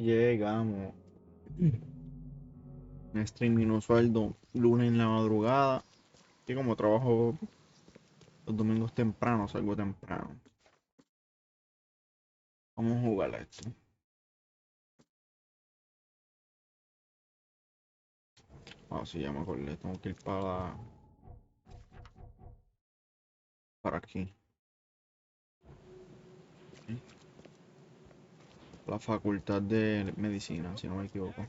Llegamos. Un stream inusual lunes en la madrugada. Y como trabajo los domingos temprano, salgo temprano. Vamos a jugar a esto. Ah, sí, ya me acordé. Tengo que ir para aquí. ¿Sí? La facultad de medicina, si no me equivoco.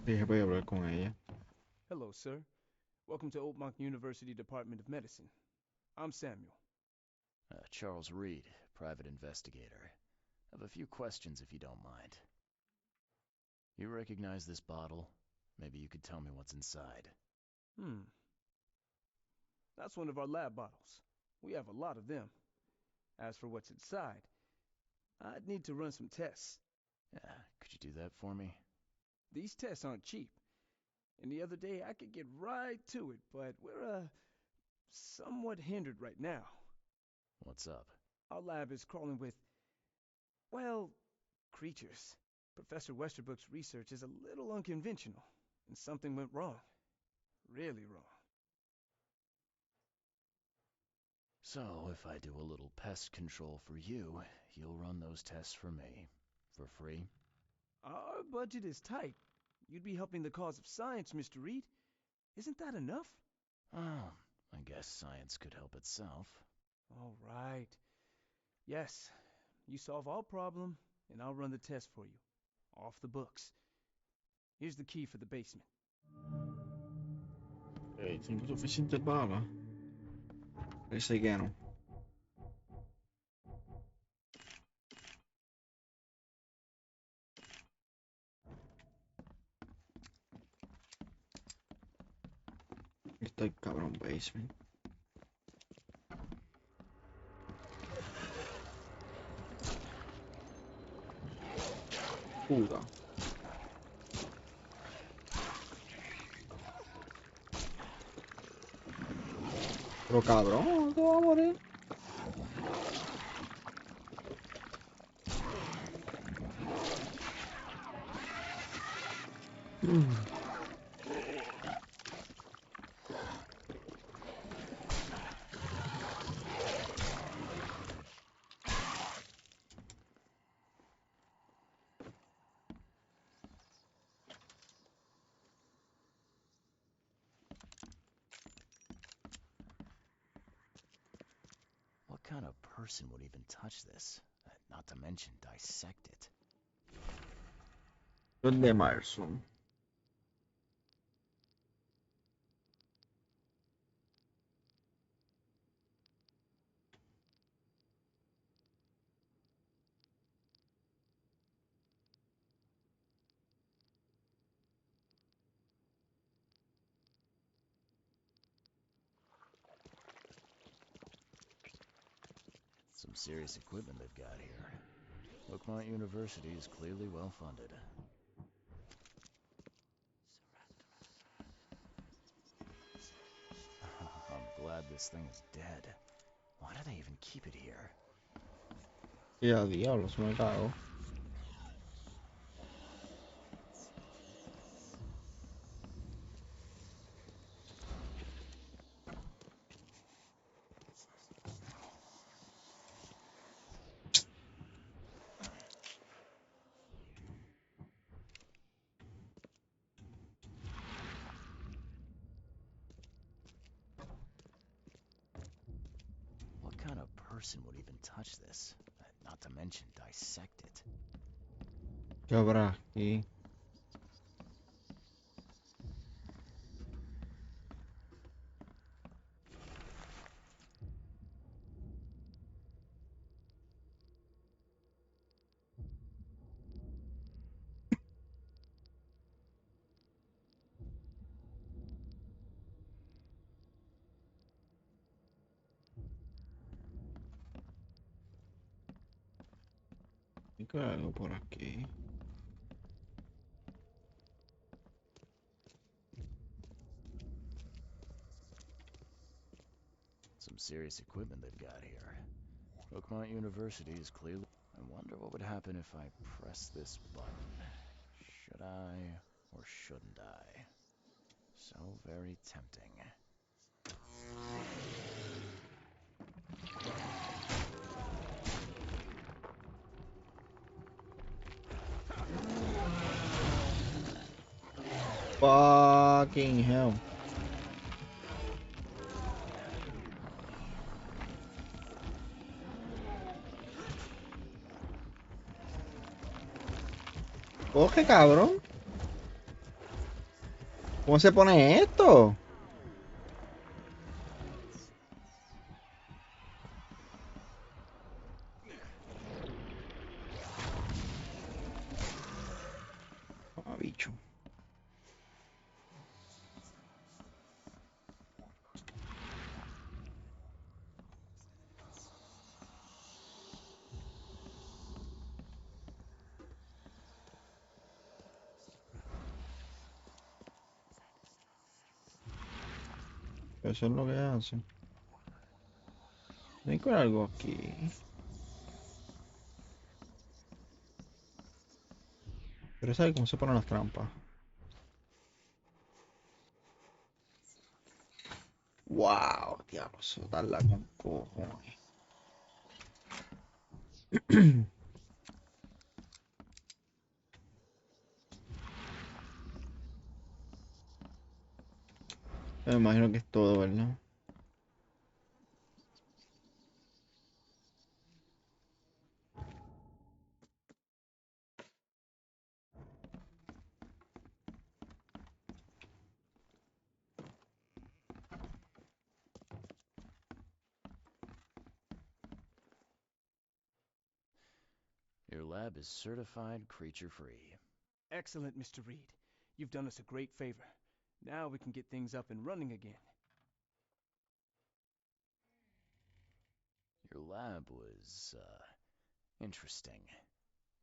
Dije, voy a hablar con ella. Hello, sir. Welcome to Oakmont University Department of Medicine. I'm Samuel. Charles Reed, private investigator. Have a few questions if you don't mind. You recognize this bottle? Maybe you could tell me what's inside. That's one of our lab bottles. We have a lot of them. As for what's inside, I'd need to run some tests. Yeah, could you do that for me? These tests aren't cheap. And the other day I could get right to it, but we're, somewhat hindered right now. What's up? Our lab is crawling with, well, creatures. Professor Westerbrook's research is a little unconventional, and something went wrong. Really wrong. So, if I do a little pest control for you, you'll run those tests for me. For free? Our budget is tight. You'd be helping the cause of science, Mr. Reed. Isn't that enough? Oh, I guess science could help itself. All right. Yes, you solve our problem, and I'll run the test for you. Off the books. Here's the key for the basement. Tengo suficiente bala. Parece que no. Está el cabrón basement. Puta. Pero cabrón, te va a morir. What kind of person would even touch this? Not to mention dissect it. Los de marzo. Some serious equipment they've got here. Oakmont University is clearly well funded. I'm glad this thing is dead. Why do they even keep it here? Y a diablos, me cago. What kind of person would even touch this? Not to mention dissect it. ¿Qué habrá aquí? ¿Qué hago por aquí? Some serious equipment they've got here. Oakmont University is clearly... I wonder what would happen if I press this button. Should I or shouldn't I? So very tempting. Fucking hell. Coge, cabrón. ¿Cómo se pone esto? Ah, bicho. Eso es lo que hace. Ven con algo aquí. Pero ¿sabes cómo se ponen las trampas? Wow, diablo, eso darla con cojones. Me imagino que es todo, ¿verdad? Your lab is certified creature-free. Excellent, Mr. Reed. You've done us a great favor. Now we can get things up and running again. Your lab was, interesting.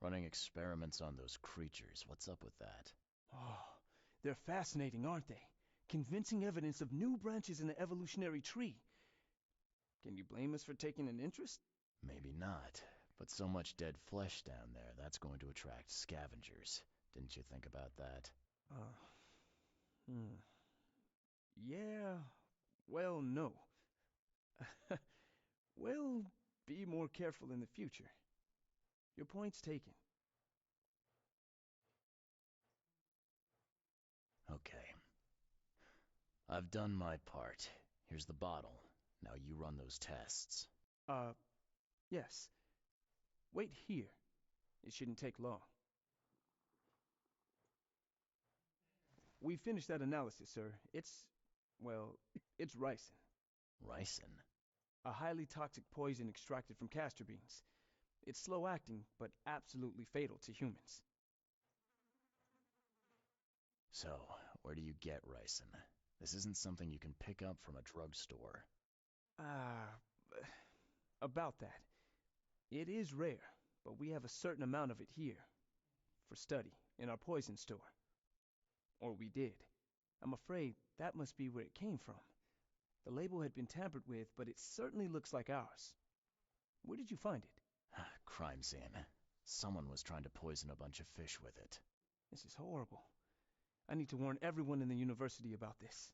Running experiments on those creatures. What's up with that? Oh, they're fascinating, aren't they? Convincing evidence of new branches in the evolutionary tree. Can you blame us for taking an interest? Maybe not. But so much dead flesh down there, that's going to attract scavengers. Didn't you think about that? Uh, hmm. Yeah, well, no. We'll be more careful in the future. Your point's taken. Okay. I've done my part. Here's the bottle. Now you run those tests. Uh, yes. Wait here. It shouldn't take long. We finished that analysis, sir. Well, it's ricin, Ricin? a highly toxic poison extracted from castor beans. It's slow acting, but absolutely fatal to humans. So, where do you get ricin? This isn't something you can pick up from a drugstore. Ah, about that. It is rare, but we have a certain amount of it here for study in our poison store. Or we did. I'm afraid that must be where it came from. The label had been tampered with, but it certainly looks like ours. Where did you find it? Crime scene. Someone was trying to poison a bunch of fish with it. This is horrible. I need to warn everyone in the university about this.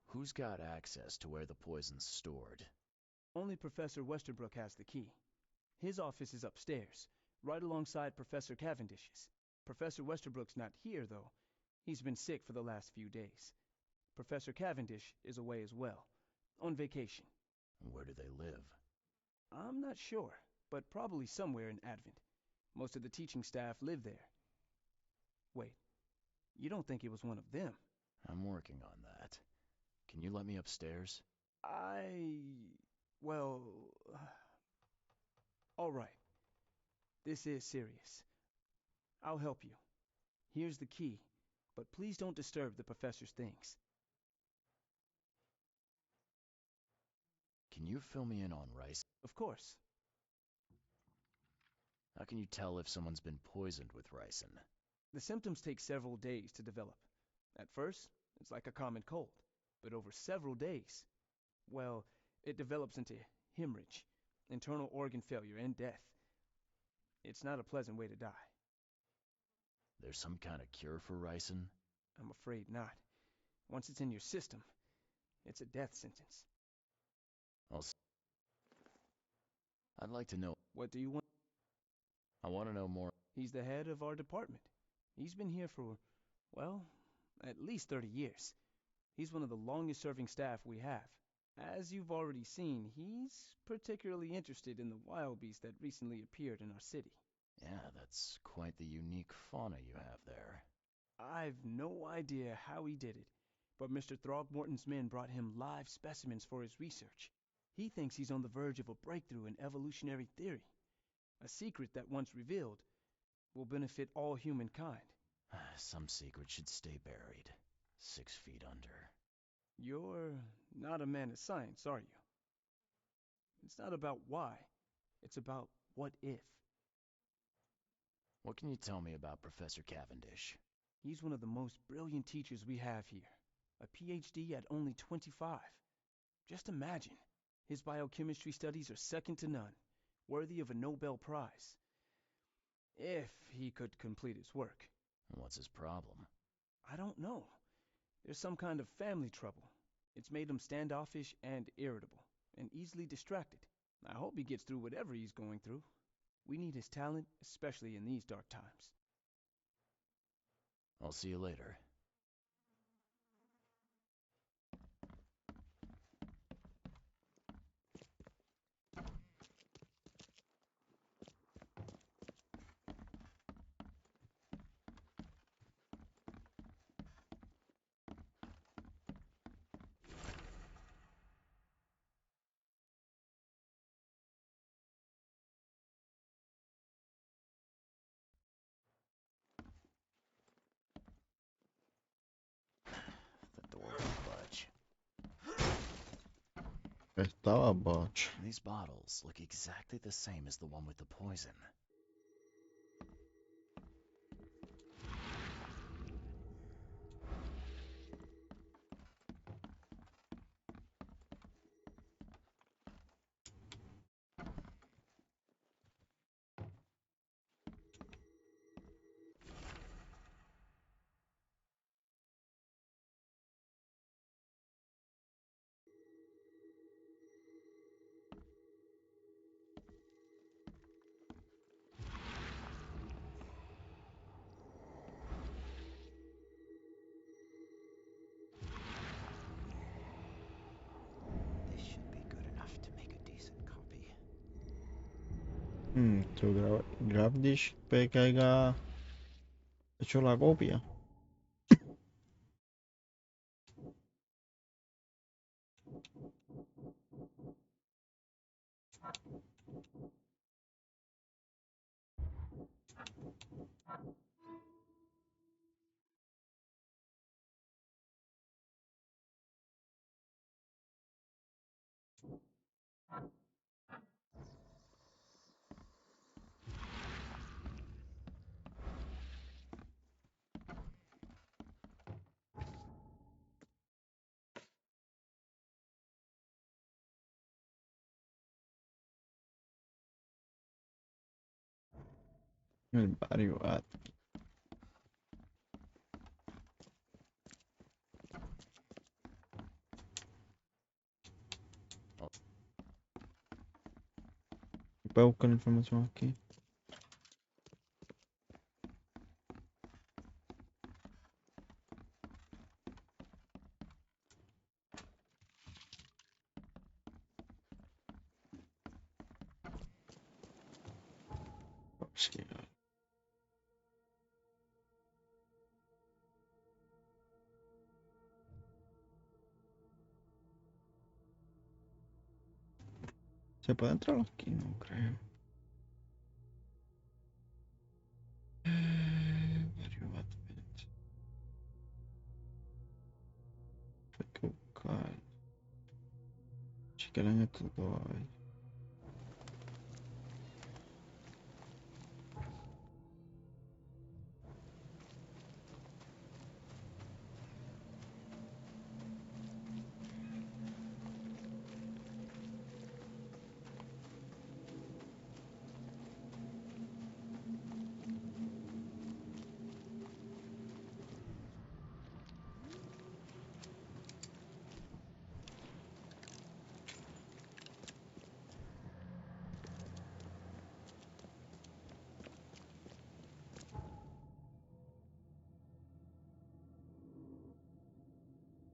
Who's got access to where the poison's stored? Only Professor Westerbrook has the key. His office is upstairs, right alongside Professor Cavendish's. Professor Westerbrook's not here, though. He's been sick for the last few days. Professor Cavendish is away as well, on vacation. Where do they live? I'm not sure, but probably somewhere in Advent. Most of the teaching staff live there. Wait, you don't think it was one of them? I'm working on that. Can you let me upstairs? Well, all right. This is serious. I'll help you. Here's the key, but please don't disturb the professor's things. Can you fill me in on rice? Of course. How can you tell if someone's been poisoned with ricin? The symptoms take several days to develop. At first, it's like a common cold, but over several days, well, it develops into hemorrhage, internal organ failure, and death. It's not a pleasant way to die. There's some kind of cure for ricin? I'm afraid not. Once it's in your system, it's a death sentence. I'd like to know. What do you want? I want to know more. He's the head of our department. He's been here for, well, at least 30 years. He's one of the longest serving staff we have. As you've already seen, he's particularly interested in the wild beast that recently appeared in our city. Yeah, that's quite the unique fauna you have there. I've no idea how he did it, but Mr. Throgmorton's men brought him live specimens for his research. He thinks he's on the verge of a breakthrough in evolutionary theory, a secret that once revealed will benefit all humankind. Some secret should stay buried, 6 feet under. You're not a man of science, are you? It's not about why, it's about what if. What can you tell me about Professor Cavendish? He's one of the most brilliant teachers we have here, a PhD at only 25. Just imagine, his biochemistry studies are second to none, worthy of a Nobel Prize. If he could complete his work. What's his problem? I don't know. There's some kind of family trouble. It's made him standoffish and irritable, and easily distracted. I hope he gets through whatever he's going through. We need his talent, especially in these dark times. I'll see you later. The door won't budge. Estaba botch. These bottles look exactly the same as the one with the poison. This should be good enough to make a decent copy. So Grabdish puede que haya hecho la copia. El barrio At. Voy a buscar información aquí. Sí. ¿Se puede entrar aquí? No creo. Barrio At. Hay que buscar. que leen esto todo, a ver.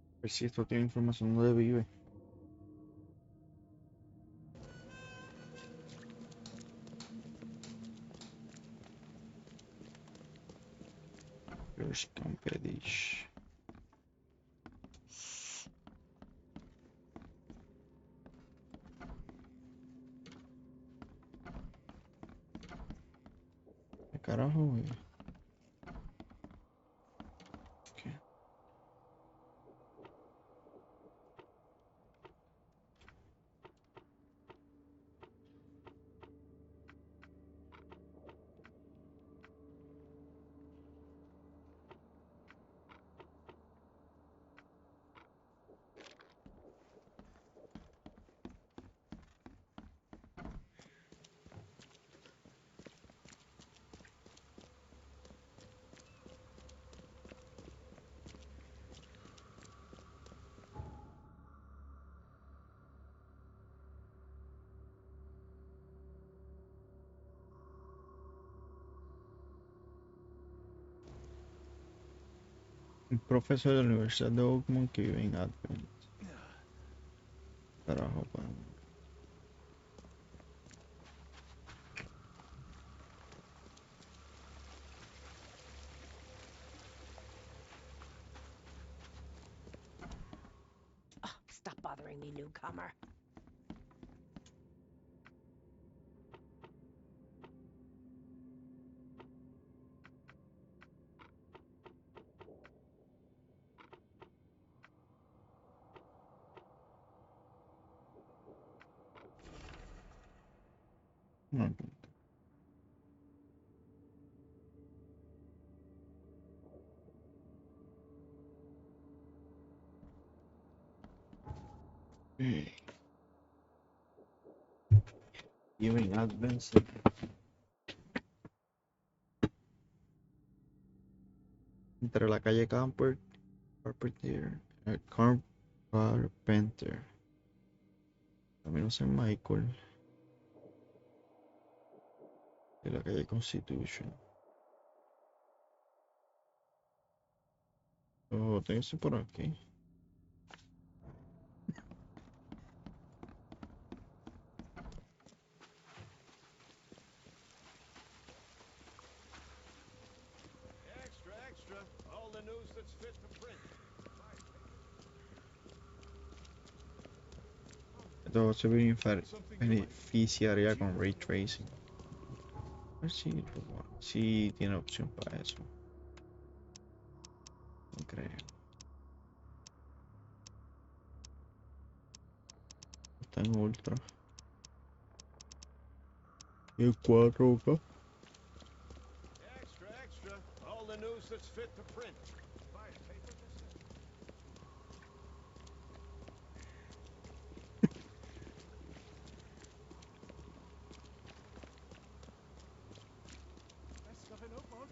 A ver si esto tiene información de dónde vive. George Campedish. ¿Qué carajo, güey? ¿Qué? Un profesor de la Universidad de Oakmont que vive en Advent. Carajo, pues. Oh, stop bothering me, newcomer. No. Vive en Advent. Entre la calle Carpenter, Carpenter, Camino San Michael y la calle Constitution. Oh, tiene que ser por aquí. Extra, extra. All the news that's fit to print. Esto se beneficiaría con Ray Tracing. A ver si tiene opción para eso. No creo. Está en Ultra. Y el 4K. Extra, extra. All the news that's fit to print. Buy a paper this is. Best stuff in Oakmont.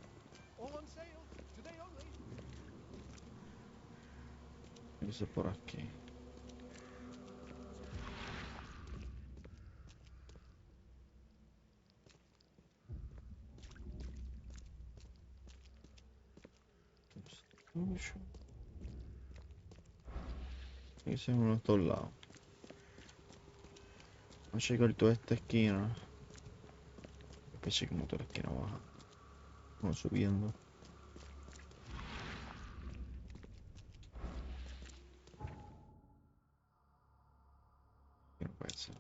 All on sale. Today only. Tiene que ser por aquí. Constitution. Tiene que ser en uno de estos lados. Vamos a checar toda esta esquina. Pensé como toda la esquina baja. Vamos subiendo. ¿Qué no puede ser?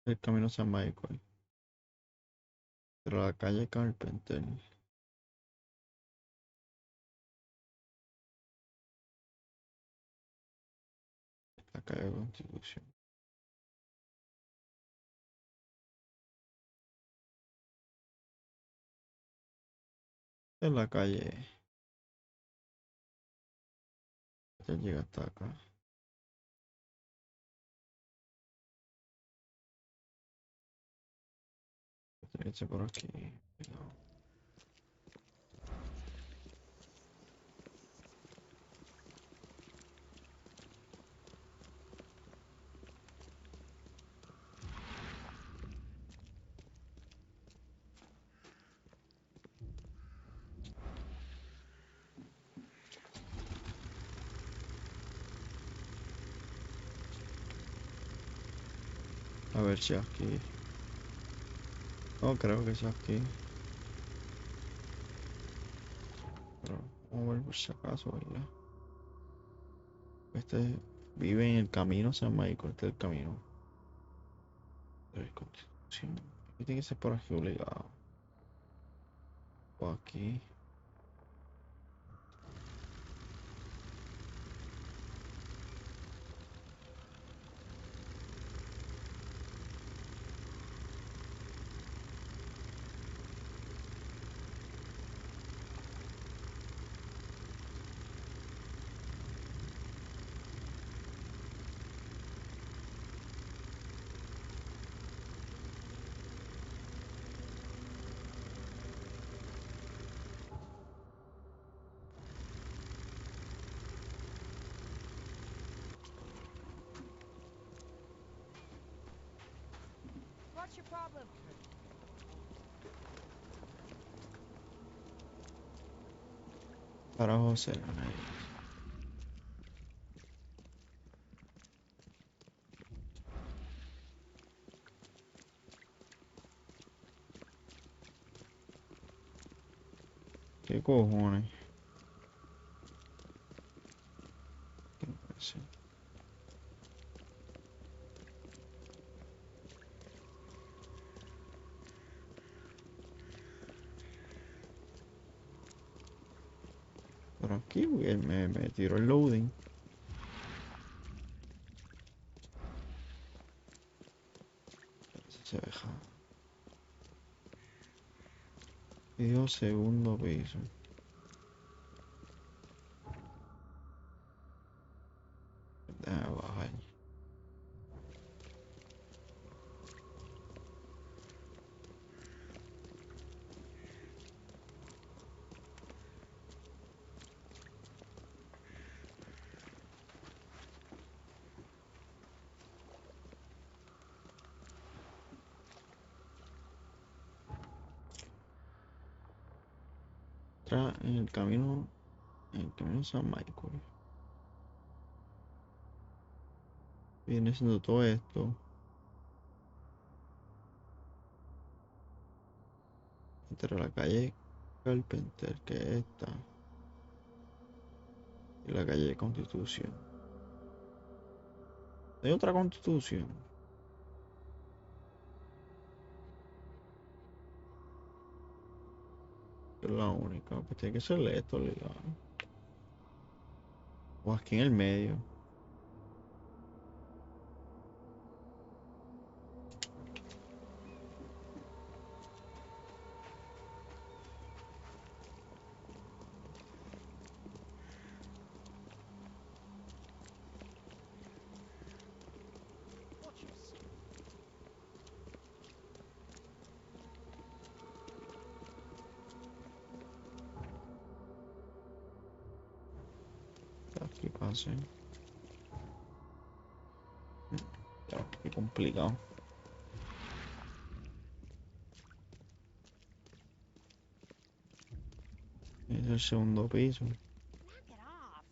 El camino San Michael. Pero la calle Carpenter. La calle Constitución. En la calle. Ya llega hasta acá. Tiene que ser por aquí. Cuidado. A ver si aquí. No creo que sea aquí. Pero vamos a ver por si acaso, ¿verdad? Este vive en el camino San Michael. Este es el camino de la Constitución. Aquí tiene que ser por aquí obligado. O aquí. What's your problem? Carajo serán ellos. ¿Qué cojones? ¿Qué no puede ser? Por aquí, güey, me tiró el loading. Se deja. Pidió segundo piso. Déjame bajar. En el camino. En el camino San Michael. Viene siendo todo esto. Entre la calle Carpenter, que es esta. Y la calle Constitución. Hay otra Constitución. Que es la única. Pues tiene que ser esto, ligado. O aquí en el medio. Watch your step. Aquí pase. Qué complicado. Es el segundo piso. Knock it off.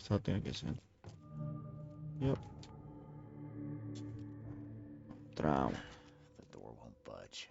Esa tiene que ser. Yep. Tramo. The door won't budge.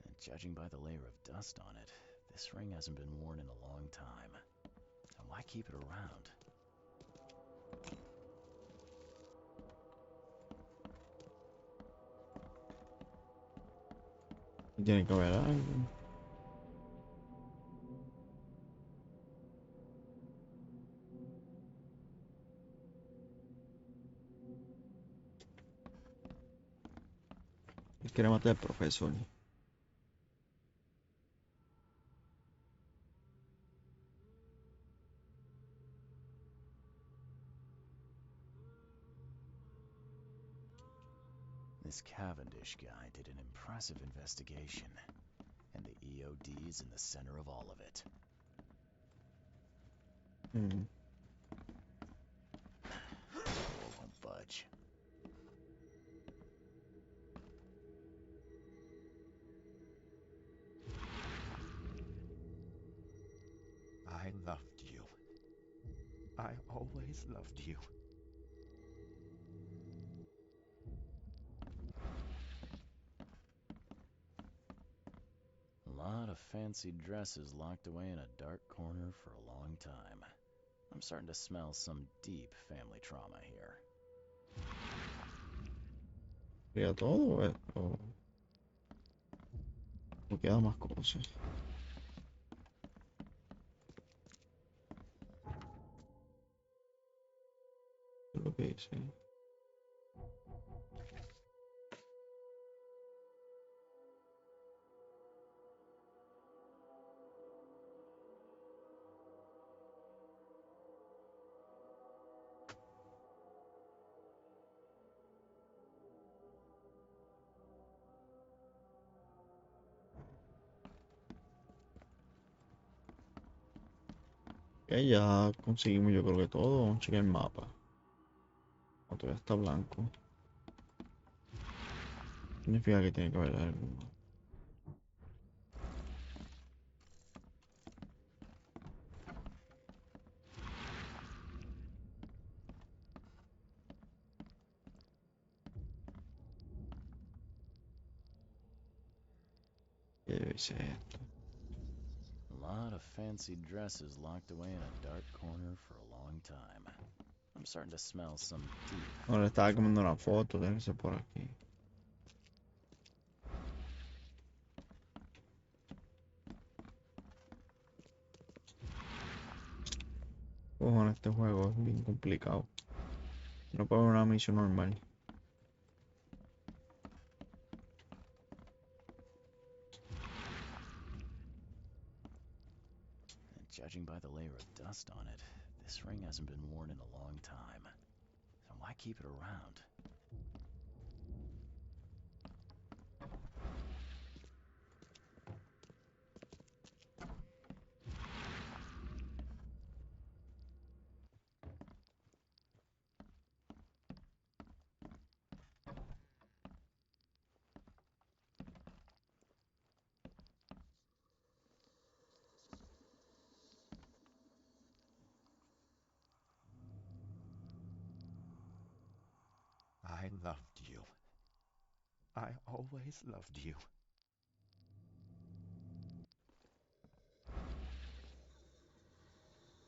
And judging by the layer of dust on it, this ring hasn't been worn in a long time. And why keep it around? Tiene que haber algo. Él quiere matar al profesor. This Cavendish guy did an impressive investigation, and the EOD's in the center of all of it. Mm. The door won't budge. I loved you. I always loved you. A lot of fancy dresses locked away in a dark corner for a long time. I'm starting to smell some deep family trauma here. ¿Queda todo o queda más cosas? Es lo que dice. Ya conseguimos yo creo que todo. Vamos a checar el mapa. O todavía está blanco. Significa que tiene que haber algo. ¿Qué debe ser esto? A lot of fancy dresses locked away in a dark corner for a long time. I'm starting to smell some deep. Ahora estaba comiendo una foto. Tiene que ser por aquí. Cojones, este juego es bien complicado. No puedo ver una misión normal. And judging by the layer of dust on it, this ring hasn't been worn in a long time. So why keep it around? I loved you. I always loved you.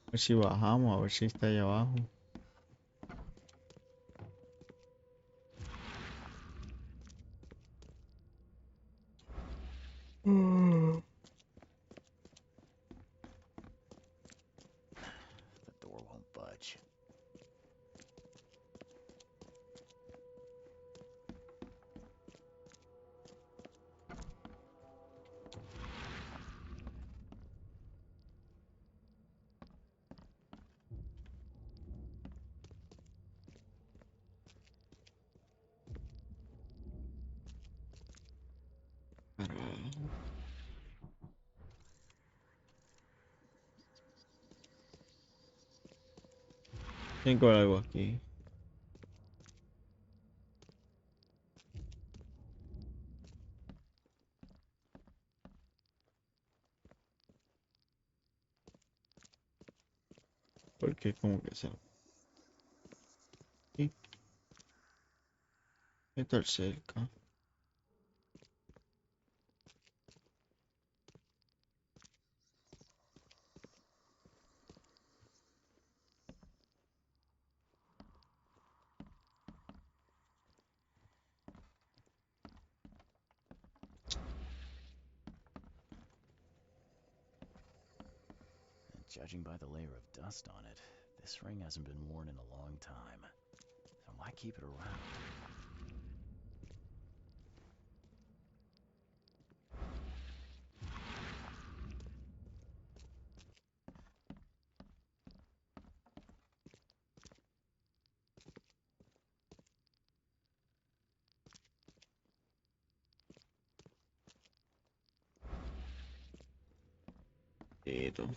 A ver si bajamos, a ver si está ahí abajo. The door won't budge. Tiene que haber algo aquí. Porque como que se... Sí, estar cerca. And judging by the layer of dust on it, this ring hasn't been worn in a long time. So why keep it around? Esto.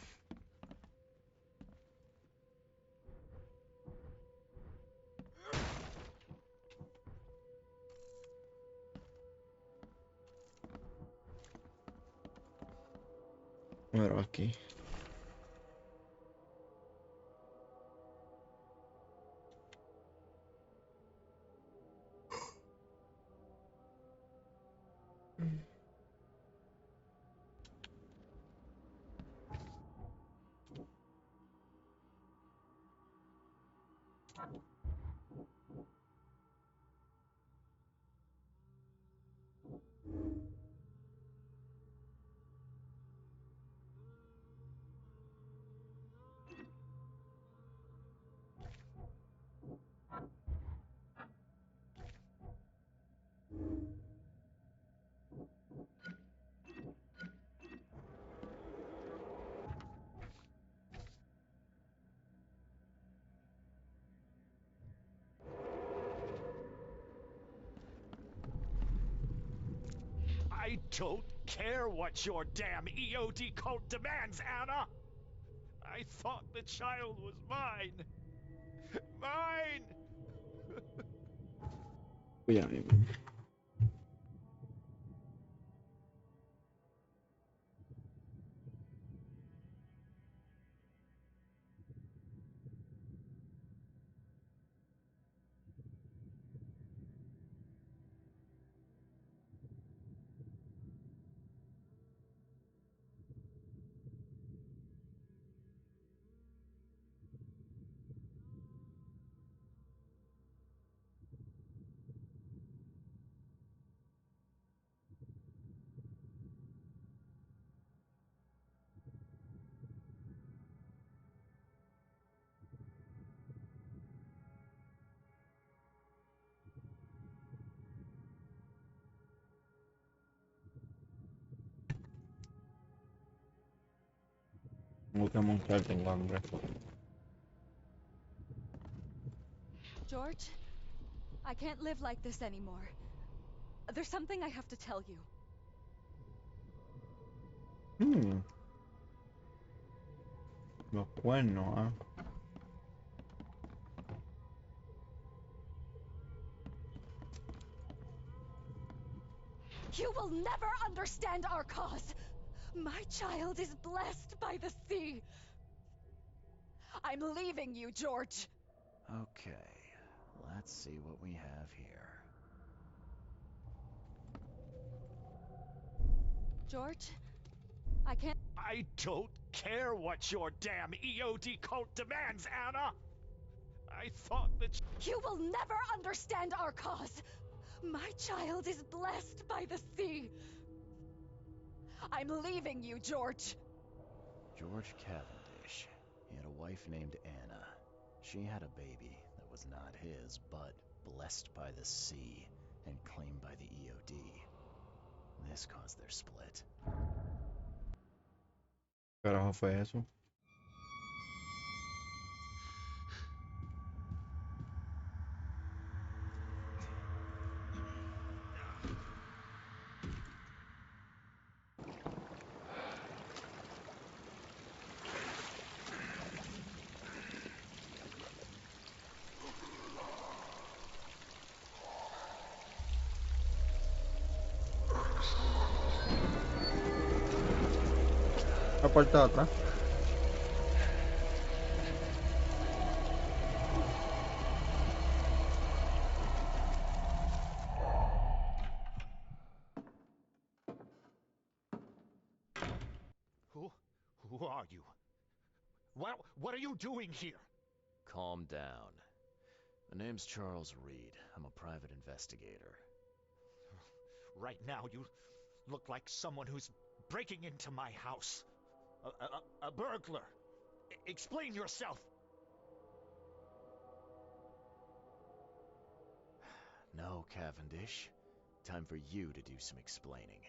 Pero aquí. I don't care what your damn EOD cult demands, Anna! I thought the child was mine! Mine! Ya mismo. Tengo que montar, tengo hambre. George, I can't live like this anymore. There's something I have to tell you. Los cuernos, ah. You will never understand our cause. My child is blessed by the sea. I'm leaving you, George. Okay, let's see what we have here. George, I can't. I don't care what your damn EOD cult demands, Anna! I thought the You will never understand our cause. My child is blessed by the sea. I'm leaving you, George. George Cavendish. He had a wife named Anna. She had a baby that was not his, but blessed by the sea and claimed by the EOD. This caused their split. ¿Qué carajo fue eso? La parte de atrás. Who are you? What are you doing here? Calm down. My name's Charles Reed. I'm a private investigator. Right now, you look like someone who's breaking into my house. A burglar. Explain yourself. No, Cavendish. Time for you to do some explaining.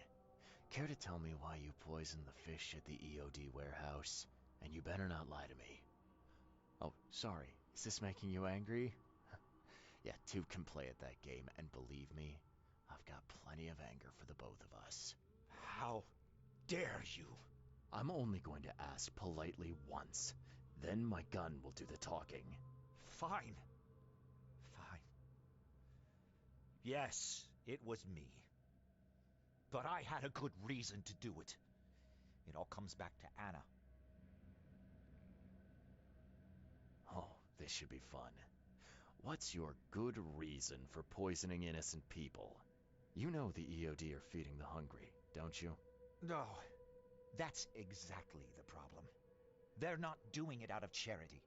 Care to tell me why you poisoned the fish at the EOD warehouse? And you better not lie to me. Oh, sorry. Is this making you angry? Yeah, two can play at that game, and believe me, I've got plenty of anger for the both of us. How dare you? I'm only going to ask politely once. Then my gun will do the talking. Fine. Fine. Yes, it was me. But I had a good reason to do it. It all comes back to Anna. Oh, this should be fun. What's your good reason for poisoning innocent people? You know the EOD are feeding the hungry, don't you? No, that's exactly the problem. They're not doing it out of charity.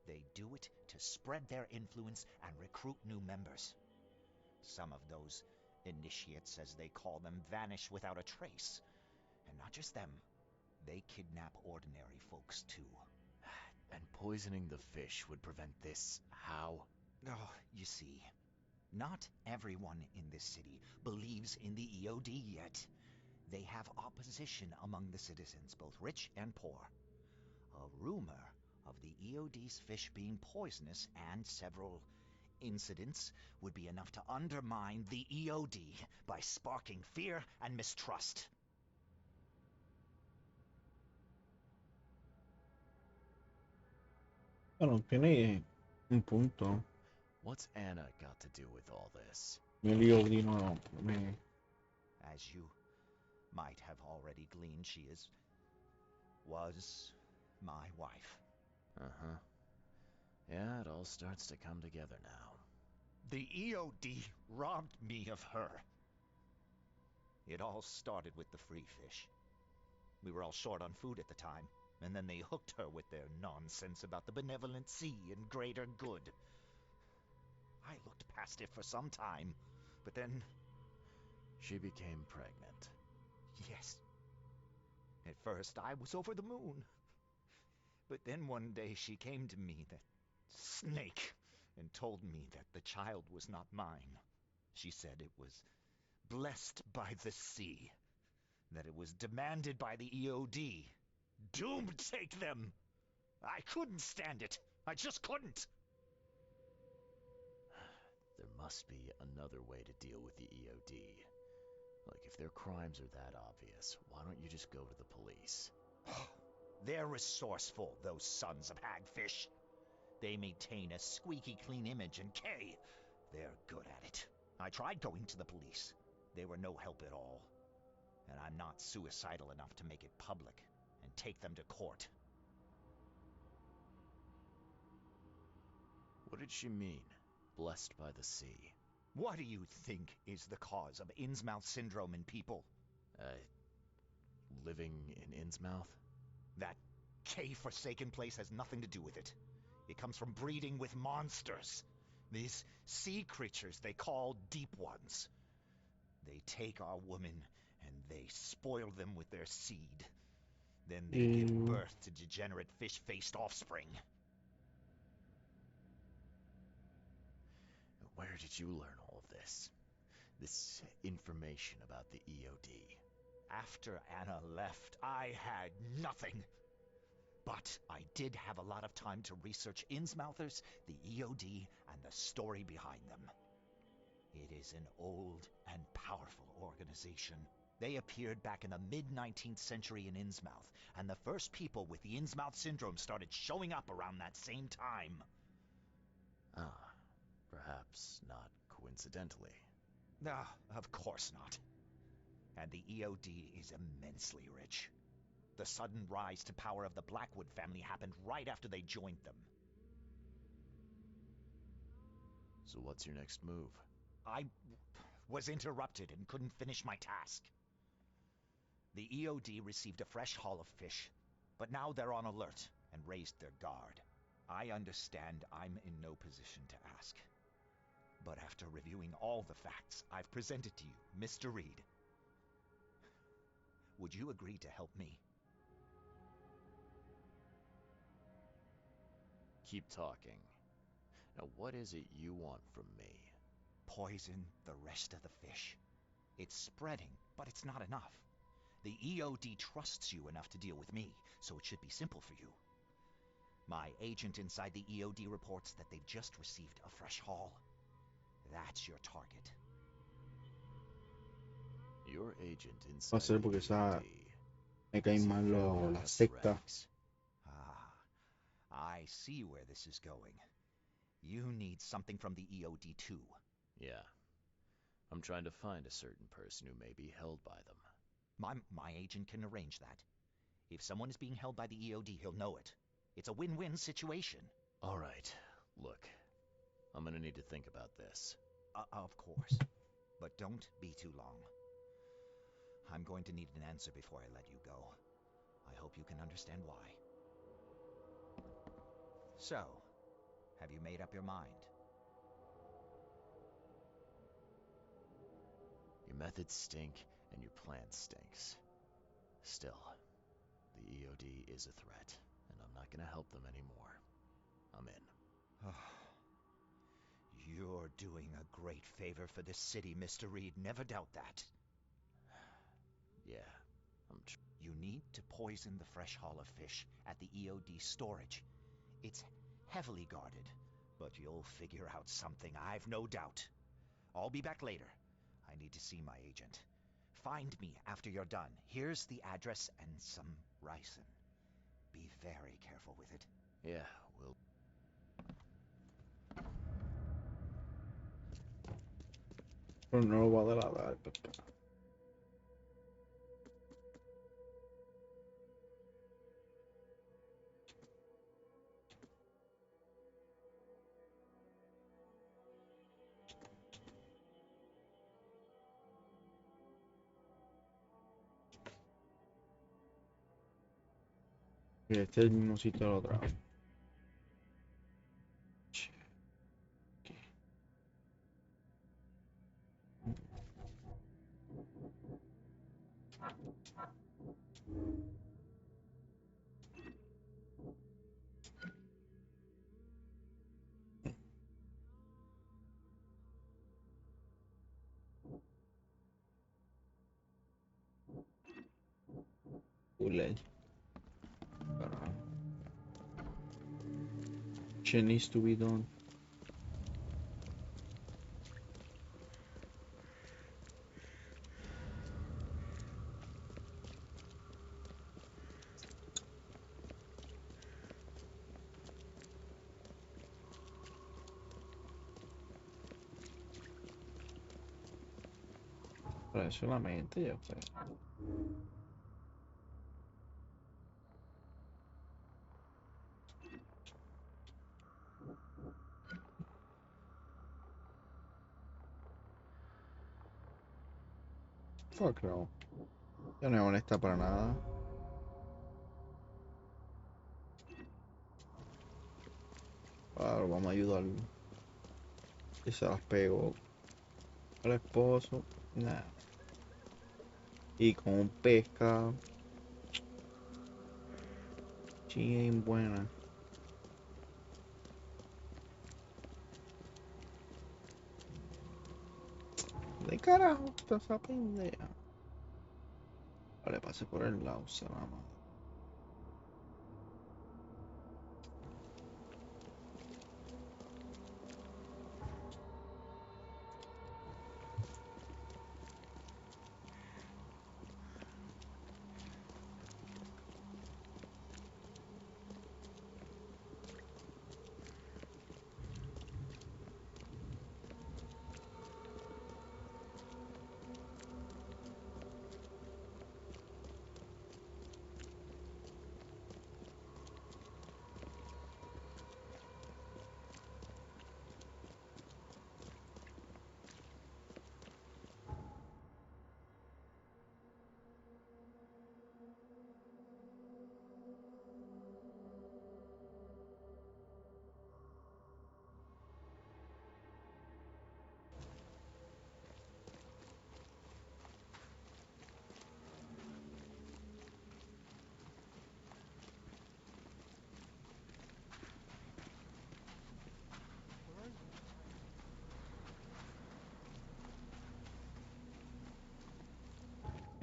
They do it to spread their influence and recruit new members. Some of those initiates, as they call them, vanish without a trace. And not just them, they kidnap ordinary folks too. And poisoning the fish would prevent this how? Oh, you see, not everyone in this city believes in the EOD yet. They have opposition among the citizens, both rich and poor. A rumor of the EOD's fish being poisonous and several incidents would be enough to undermine the EOD by sparking fear and mistrust. Bueno, tiene un punto. What's Anna got to do with all this? El EOD no me. As you might have already gleaned, was my wife. Uh-huh. Yeah, it all starts to come together now. The EOD robbed me of her. It all started with the free fish. We were all short on food at the time, and then they hooked her with their nonsense about the benevolent sea and greater good. I looked past it for some time, but then... She became pregnant. Yes. At first, I was over the moon. But then one day she came to me, that snake, and told me that the child was not mine. She said it was blessed by the sea, that it was demanded by the EOD. Doomed take them! I couldn't stand it. I just couldn't. There must be another way to deal with the EOD. Like, if their crimes are that obvious, why don't you just go to the police? They're resourceful, those sons of hagfish. They maintain a squeaky clean image, and they're good at it. I tried going to the police. They were no help at all. And I'm not suicidal enough to make it public and take them to court. What did she mean? Blessed by the sea. What do you think is the cause of Innsmouth syndrome in people? Living in Innsmouth? That K-forsaken place has nothing to do with it. It comes from breeding with monsters. These sea creatures they call Deep Ones. They take our women and they spoil them with their seed. Then they give birth to degenerate fish-faced offspring. Where did you learn all of this? This information about the EOD? After Anna left, I had nothing. But I did have a lot of time to research Innsmouthers, the EOD, and the story behind them. It is an old and powerful organization. They appeared back in the mid-19th century in Innsmouth, and the first people with the Innsmouth syndrome started showing up around that same time. Ah, perhaps not coincidentally. Ah, of course not. And the EOD is immensely rich. The sudden rise to power of the Blackwood family happened right after they joined them. So what's your next move? I was interrupted and couldn't finish my task. The EOD received a fresh haul of fish, but now they're on alert and raised their guard. I understand I'm in no position to ask. But after reviewing all the facts I've presented to you, Mr. Reed, would you agree to help me? Keep talking. Now what is it you want from me? Poison the rest of the fish. It's spreading, but it's not enough. The EOD trusts you enough to deal with me, so it should be simple for you. My agent inside the EOD reports that they've just received a fresh haul. That's your target. Your agent Va a inside ser the porque esa EOD. me Does caen he mal fail to la have secta. ranks? I see where this is going. You need something from the EOD too. Yeah. I'm trying to find a certain person who may be held by them. My agent can arrange that. If someone is being held by the EOD, he'll know it. It's a win-win situation. All right. Look, I'm gonna need to think about this. Of course. But don't be too long. I'm going to need an answer before I let you go. I hope you can understand why. So, have you made up your mind? Your methods stink, and your plan stinks. Still, the EOD is a threat, and I'm not gonna help them anymore. I'm in. You're doing a great favor for this city, Mr. Reed. Never doubt that. Yeah, You need to poison the fresh haul of fish at the EOD storage. It's heavily guarded, but you'll figure out something, I've no doubt. I'll be back later. I need to see my agent. Find me after you're done. Here's the address and some ricin. Be very careful with it. Yeah, we'll... Pero no lo va a dar el pescado. Y este es el mismo sitio de la otra vez. Bullet. Shit needs to be done. Para eso la mente ya está. Fuck no. Ya no es honesta para nada. Claro, vamos a ayudarlo. Y se las pegó al esposo. Nah. Y con un pescado. Ching buena. ¿De carajo está esa pendeja? Vale, pase por el lado, se la madre.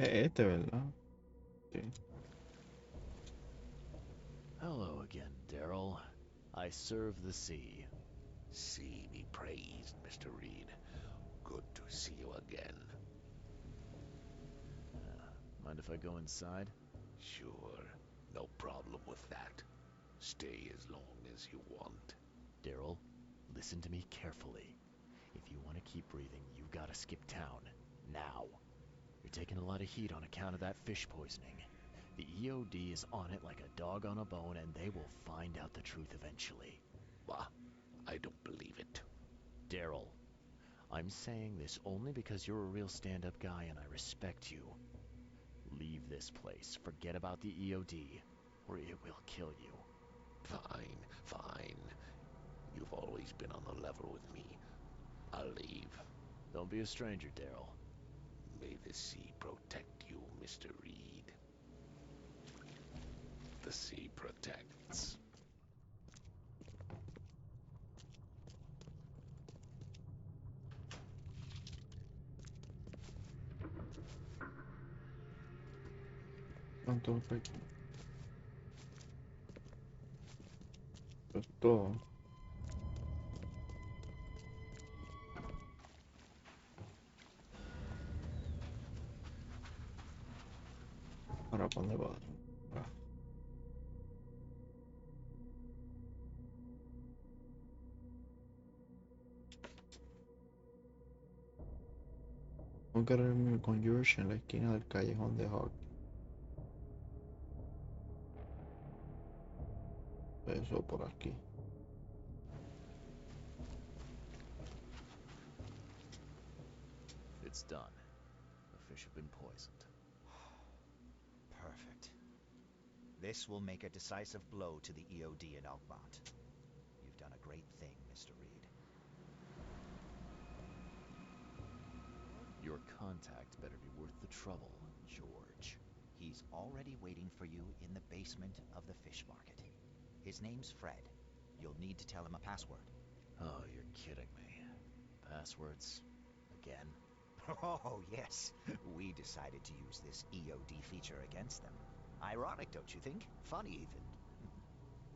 Es este, ¿verdad? Sí. Hello again, Daryl. I serve the sea. See be praised, Mr. Reed. Good to see you again. Mind if I go inside? Sure, no problem with that. Stay as long as you want. Daryl, listen to me carefully. If you want to keep breathing, you gotta skip town. Now. You're taking a lot of heat on account of that fish poisoning. The EOD is on it like a dog on a bone, and they will find out the truth eventually. Bah, I don't believe it. Daryl, I'm saying this only because you're a real stand-up guy and I respect you. Leave this place, forget about the EOD, or it will kill you. Fine, fine. You've always been on the level with me. I'll leave. Don't be a stranger, Daryl. May the sea protect you, Mr. Reed. The sea protects. ¿Cuánto lo pecho? Pues todo. ¿Para dónde va? Ah, tengo que reunirme con George en la esquina del callejón de Hawk. Eso por aquí. It's done. The fish have been poisoned. Perfect. This will make a decisive blow to the EOD in Alkmaar. You've done a great thing, Mr. Reed. Your contact better be worth the trouble, George. He's already waiting for you in the basement of the fish market. His name's Fred. You'll need to tell him a password. Oh, you're kidding me. Passwords? Again? Oh, yes. We decided to use this EOD feature against them. Ironic, don't you think? Funny, even.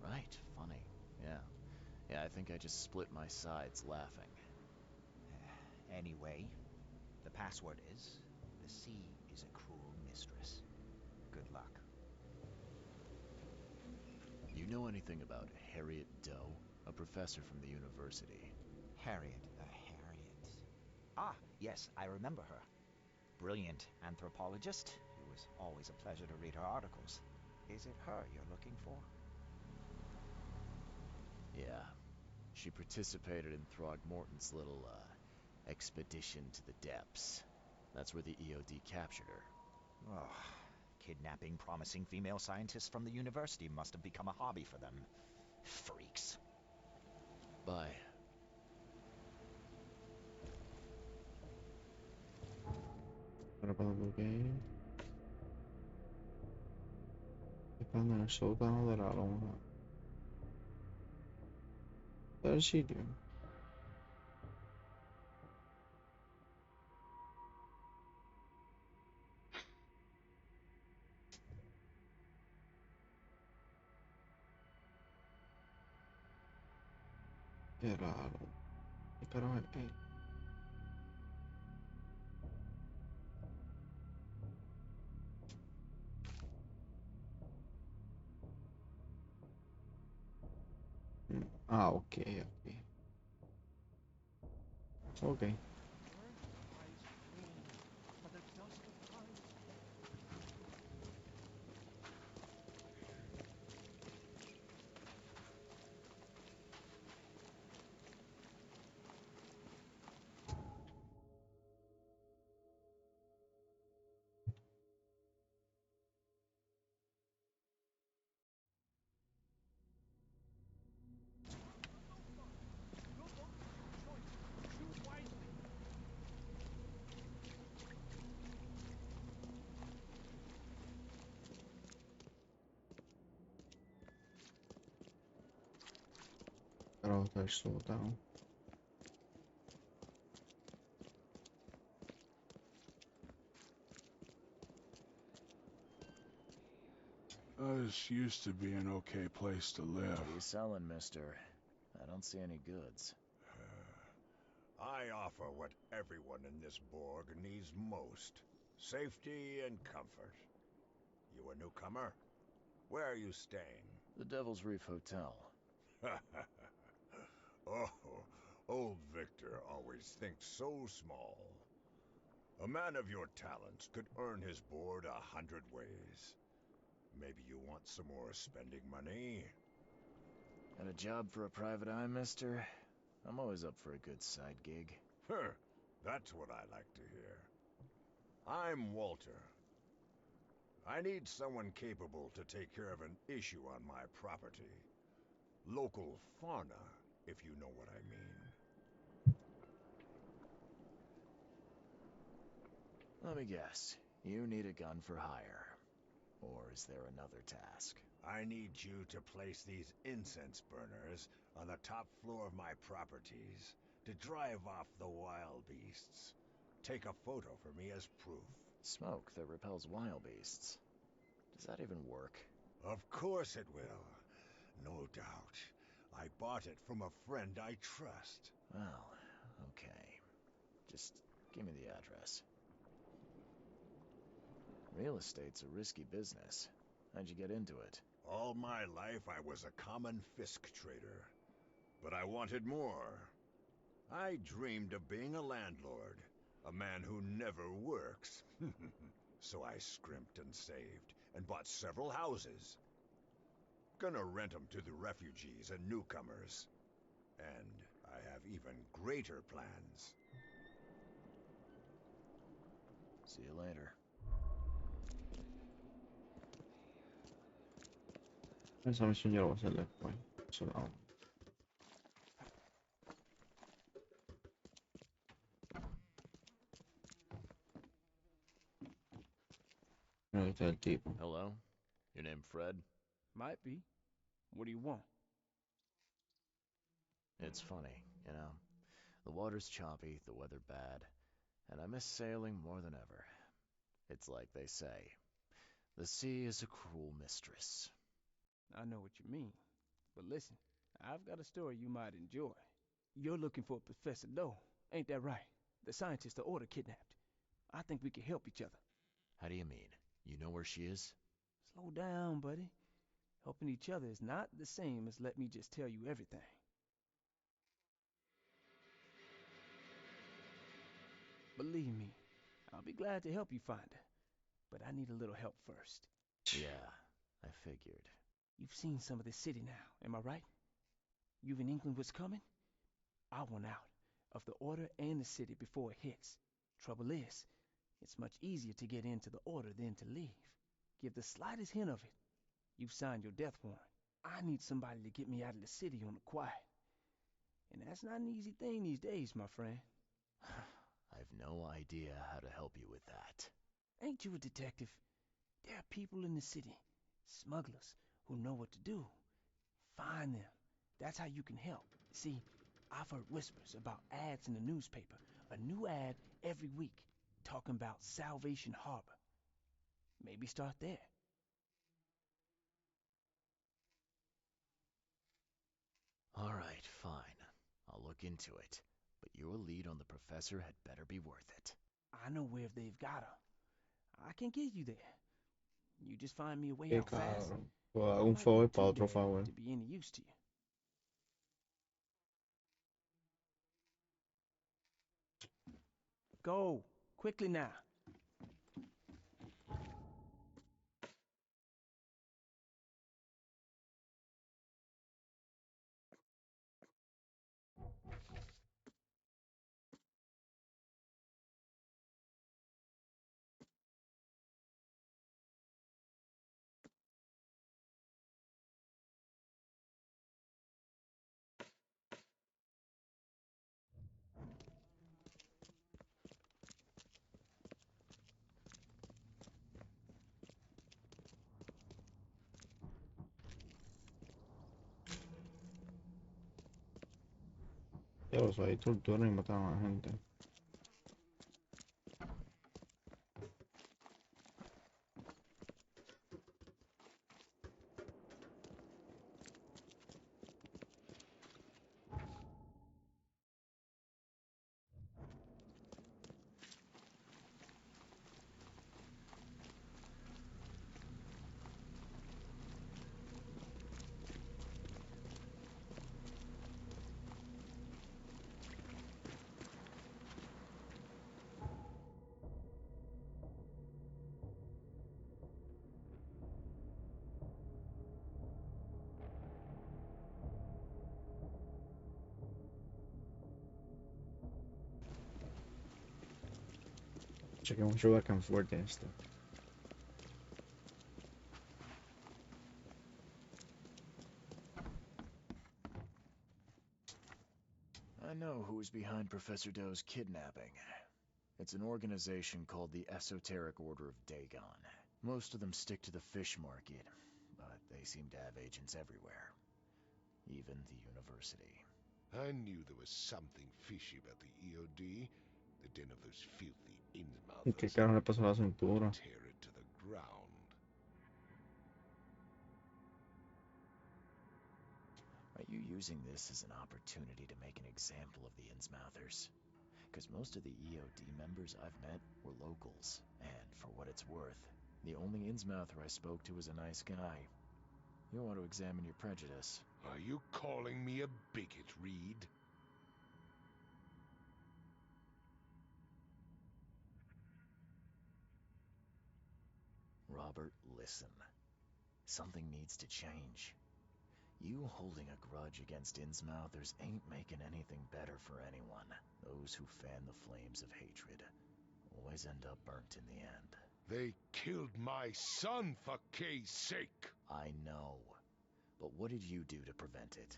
Right, funny. Yeah, I think I just split my sides laughing. Anyway, the password is, the sea is a cruel mistress. Good luck. You know anything about Harriet Doe? A professor from the university. Harriet. Ah, yes, I remember her. Brilliant anthropologist. It was always a pleasure to read her articles. Is it her you're looking for? Yeah. She participated in Throgmorton's little, expedition to the depths. That's where the EOD captured her. Oh, kidnapping promising female scientists from the university must have become a hobby for them. Freaks. Bye. Ahora para dónde tengo que ir. Esperando en el sótano de la lonja. ¿Está el sitio? Qué raro. ¿Qué carajo es? Ah, ok, ok. Ok. Carajo está el sótano. This used to be an okay place to live. What are you selling, mister? I don't see any goods. I offer what everyone in this Borg needs most. Safety and comfort. You a newcomer? Where are you staying? The Devil's Reef Hotel. Oh, old Victor always thinks so small. A man of your talents could earn his board 100 ways. Maybe you want some more spending money? Got a job for a private eye, mister? I'm always up for a good side gig. That's what I like to hear. I'm Walter. I need someone capable to take care of an issue on my property. Local fauna, if you know what I mean. Let me guess. You need a gun for hire. Or is there another task? I need you to place these incense burners on the top floor of my properties to drive off the wild beasts. Take a photo for me as proof. Smoke that repels wild beasts. Does that even work? Of course it will. No doubt. I bought it from a friend I trust. Well, okay. Just give me the address. Real estate's a risky business. How'd you get into it? All my life I was a common Fisk trader. But I wanted more. I dreamed of being a landlord. A man who never works. So I scrimped and saved, and bought several houses. Gonna rent them to the refugees and newcomers. And I have even greater plans. See you later. Esa misión yo la voy a hacer después. Eso la hago. Mira, ahí está el tipo. Hello? Your name Fred? Might be. What do you want? It's funny, you know. The water's choppy, the weather bad, and I miss sailing more than ever. It's like they say, the sea is a cruel mistress. I know what you mean. But listen, I've got a story you might enjoy. You're looking for Professor Doe, ain't that right? The scientist the Order kidnapped. I think we can help each other. How do you mean? You know where she is? Slow down, buddy. Helping each other is not the same as let me just tell you everything. Believe me, I'll be glad to help you find her. But I need a little help first. Yeah, I figured. You've seen some of the city now, am I right? You've an inkling what's coming? I want out of the Order and the city before it hits. Trouble is, it's much easier to get into the Order than to leave. Give the slightest hint of it, you've signed your death warrant. I need somebody to get me out of the city on the quiet. And that's not an easy thing these days, my friend. I've no idea how to help you with that. Ain't you a detective? There are people in the city, smugglers, who know what to do. Find them. That's how you can help. See, I've heard whispers about ads in the newspaper. A new ad every week talking about Salvation Harbor. Maybe start there. All right, fine. I'll look into it. But your lead on the professor had better be worth it. I know where they've got her. I can get you there. You just find me a way Qué out fast. cabrón. Puedo dar I un might favor be para too otro dead favor. to be any use to you. Go, quickly now. Ya los ahí torturan y matan a la gente. Che que mucho back and forth en esto. I know who's behind Professor Doe's kidnapping. It's an organization called the Esoteric Order of Dagon. Most of them stick to the fish market, but they seem to have agents everywhere. Even the university. I knew there was something fishy about the EOD, the den of those filthy ¿Y qué Innsmouthers. carajo le pasó a la cintura? Tear it to the ground. Are you using this as an opportunity to make an example of the Innsmouthers? Because most of the EOD members I've met were locals, and for what it's worth, the only Innsmouther I spoke to was a nice guy. You want to examine your prejudice. Are you calling me a bigot, Reed? Robert, listen. Something needs to change. You holding a grudge against Innsmouthers ain't making anything better for anyone. Those who fan the flames of hatred always end up burnt in the end. They killed my son, for Kay's sake! I know. But what did you do to prevent it?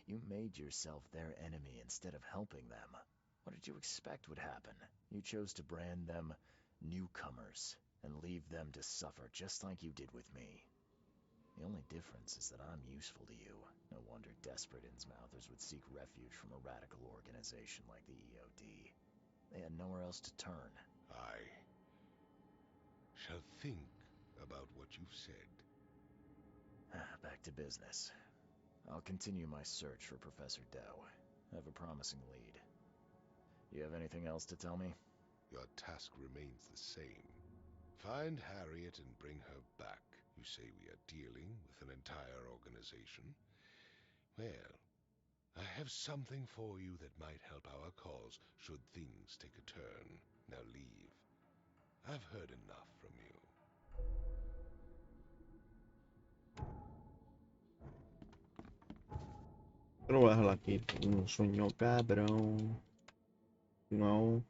You made yourself their enemy instead of helping them. What did you expect would happen? You chose to brand them newcomers and leave them to suffer just like you did with me. The only difference is that I'm useful to you. No wonder desperate Innsmouthers would seek refuge from a radical organization like the EOD. They had nowhere else to turn. I shall think about what you've said. Back to business. I'll continue my search for Professor Doe. I have a promising lead. You have anything else to tell me? Your task remains the same. Find Harriet and bring her back. You say we are dealing with an entire organization? Well, I have something for you that might help our cause should things take a turn. Now leave. I've heard enough from you. Lo voy a dejar aquí. Un sueño cabrón. No.